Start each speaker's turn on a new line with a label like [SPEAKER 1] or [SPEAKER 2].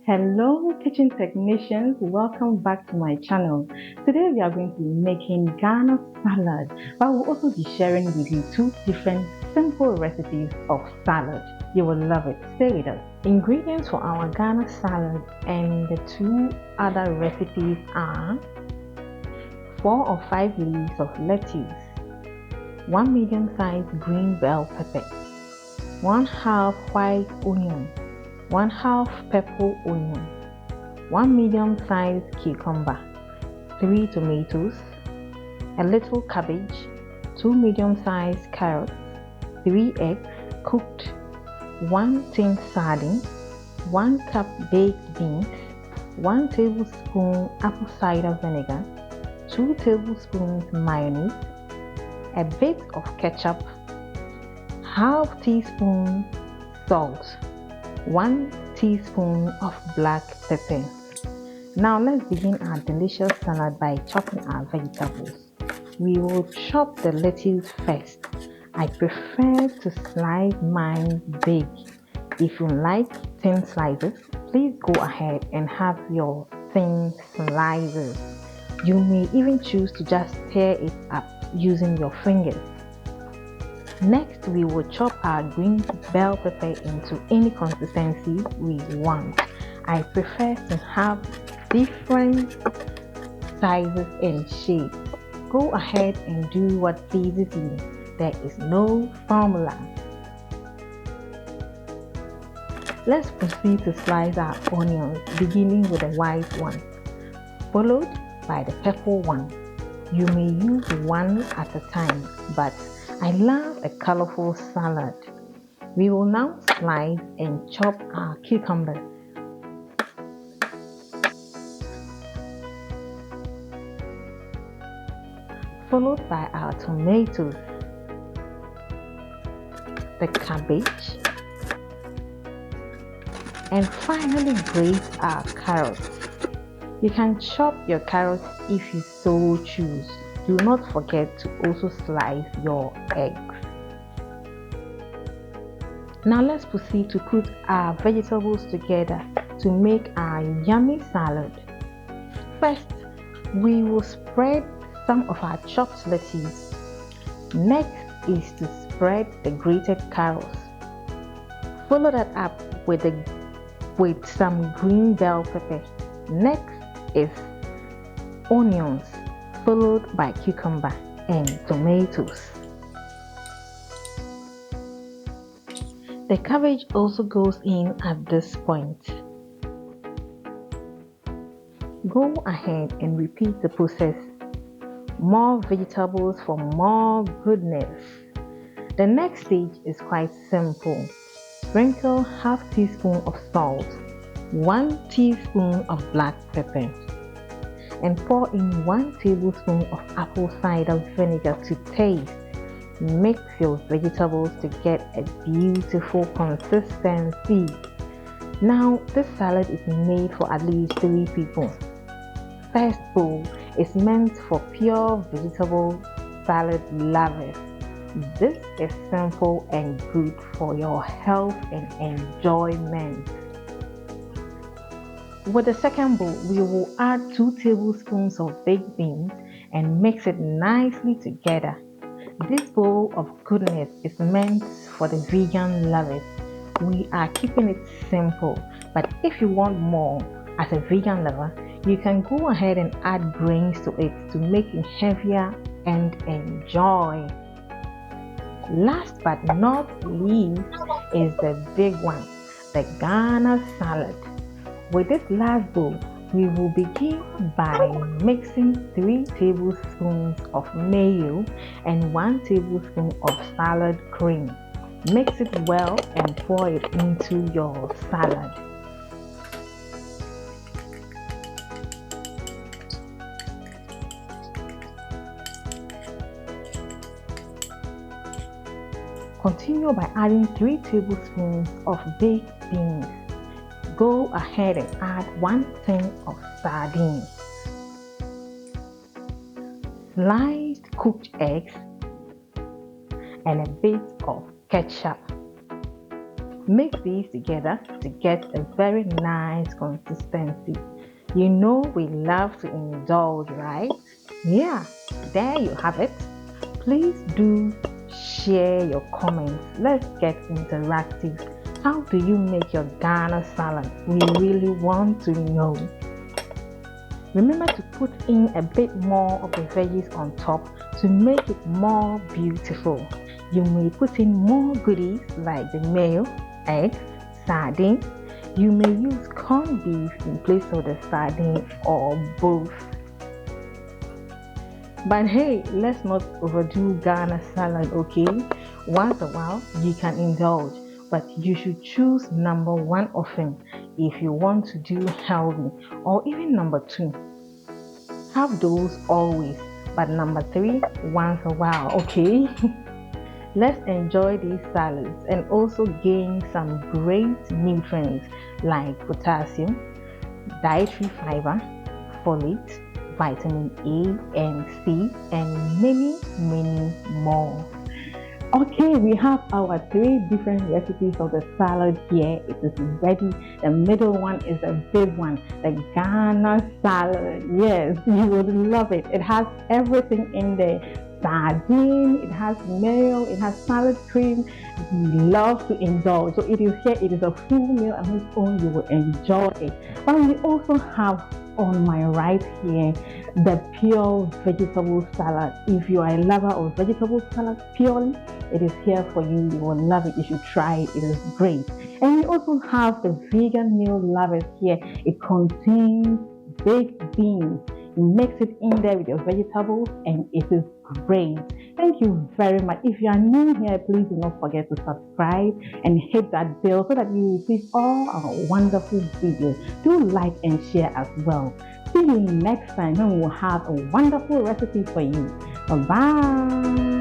[SPEAKER 1] Hello kitchen technicians, welcome back to my channel. Today we are going to be making Ghana salad, but we'll also be sharing with you two different simple recipes of salad. You will love it. Stay with us. Ingredients for our Ghana salad and the two other recipes are 4 or 5 leaves of lettuce, 1 medium-sized green bell pepper, 1/2 white onion, 1/2 purple onion, 1 medium-sized cucumber, 3 tomatoes, a little cabbage, 2 medium-sized carrots, 3 eggs cooked, 1 tin sardine, 1 cup baked beans, 1 tablespoon apple cider vinegar, 2 tablespoons mayonnaise, a bit of ketchup, ½ teaspoon salt, 1 teaspoon of black pepper. Now let's begin our delicious salad by chopping our vegetables. We will chop the lettuce first. I prefer to slice mine big. If you like thin slices, please go ahead and have your thin slices. You may even choose to just tear it up using your fingers. Next, we will chop our green bell pepper into any consistency we want. I prefer to have different sizes and shapes. Go ahead and do what pleases you. There is no formula. Let's proceed to slice our onions, beginning with the white one, followed by the purple one. You may use one at a time, but I love a colorful salad. We will now slice and chop our cucumbers. Followed by our tomatoes, the cabbage, and finally grate our carrots. You can chop your carrots if you so choose. Do not forget to also slice your eggs. Now let's proceed to put our vegetables together to make our yummy salad. First, we will spread some of our chopped lettuce. Next is to spread the grated carrots. Follow that up with some green bell pepper. Next is onions, followed by cucumber and tomatoes. The cabbage also goes in at this point. Go ahead and repeat the process. More vegetables for more goodness. The next stage is quite simple. Sprinkle ½ teaspoon of salt, 1 teaspoon of black pepper, and pour in 1 tablespoon of apple cider vinegar to taste. Mix your vegetables to get a beautiful consistency. Now, this salad is made for at least 3 people. First bowl is meant for pure vegetable salad lovers. This is simple and good for your health and enjoyment. With the second bowl, we will add 2 tablespoons of baked beans and mix it nicely together. This bowl of goodness is meant for the vegan lovers. We are keeping it simple, but if you want more as a vegan lover, you can go ahead and add grains to it to make it heavier and enjoy. Last but not least is the big one, the Ghana salad. With this last bowl, we will begin by mixing 3 tablespoons of mayo and 1 tablespoon of salad cream. Mix it well and pour it into your salad. Continue by adding 3 tablespoons of baked beans. Go ahead and add 1 tin of sardines, sliced cooked eggs, and a bit of ketchup. Mix these together to get a very nice consistency. You know we love to indulge, right? Yeah, there you have it. Please do share your comments. Let's get interactive. How do you make your Ghana salad? We really want to know. Remember to put in a bit more of the veggies on top to make it more beautiful. You may put in more goodies like the mayo, eggs, sardine. You may use corned beef in place of the sardine or both. But hey, let's not overdo Ghana salad, okay? Once a while, you can indulge, but you should choose number one often if you want to do healthy, or even number two. Have those always, but number three, once a while, okay? Let's enjoy these salads and also gain some great nutrients like potassium, dietary fiber, folate, vitamin A and C, and many, many more. Okay, we have our 3 different recipes of the salad here. It is ready. The middle one is a big one, the Ghana salad. Yes, you would love it. It has everything in there. Sardine, it has mayo, it has salad cream. We love to indulge. So it is here, it is a full meal on its own. You will enjoy it. But we also have on my right here the pure vegetable salad. If you are a lover of vegetable salad purely, it is here for you. You will love it. You should try it. It is great. And we also have the vegan meal lovers here. It contains baked beans. You mix it in there with your vegetables and it is great. Thank you very much. If you are new here, please do not forget to subscribe and hit that bell so that you receive all our wonderful videos. Do like and share as well. See you next time when we will have a wonderful recipe for you. Bye-bye.